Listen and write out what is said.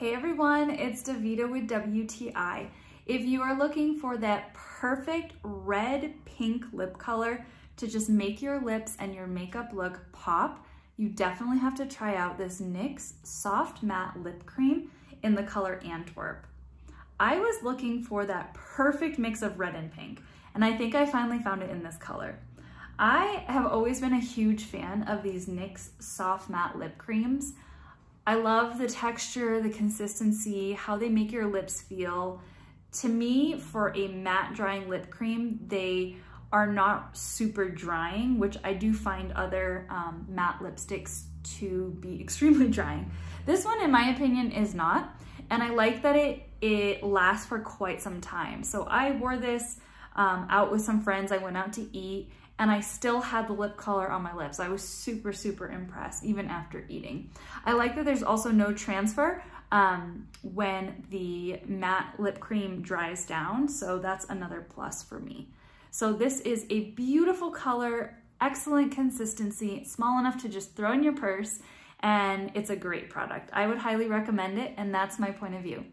Hey everyone, it's Davita with WTI. If you are looking for that perfect red pink lip color to just make your lips and your makeup look pop, you definitely have to try out this NYX Soft Matte Lip Cream in the color Antwerp. I was looking for that perfect mix of red and pink, and I think I finally found it in this color. I have always been a huge fan of these NYX Soft Matte Lip Creams. I love the texture, the consistency, how they make your lips feel. To me, for a matte drying lip cream, they are not super drying, which I do find other matte lipsticks to be extremely drying. This one, in my opinion, is not, and I like that it lasts for quite some time. So I wore this out with some friends. I went out to eat, and I still had the lip color on my lips. I was super, super impressed even after eating. I like that there's also no transfer when the matte lip cream dries down, so that's another plus for me. So this is a beautiful color, excellent consistency, small enough to just throw in your purse, and it's a great product. I would highly recommend it, and that's my point of view.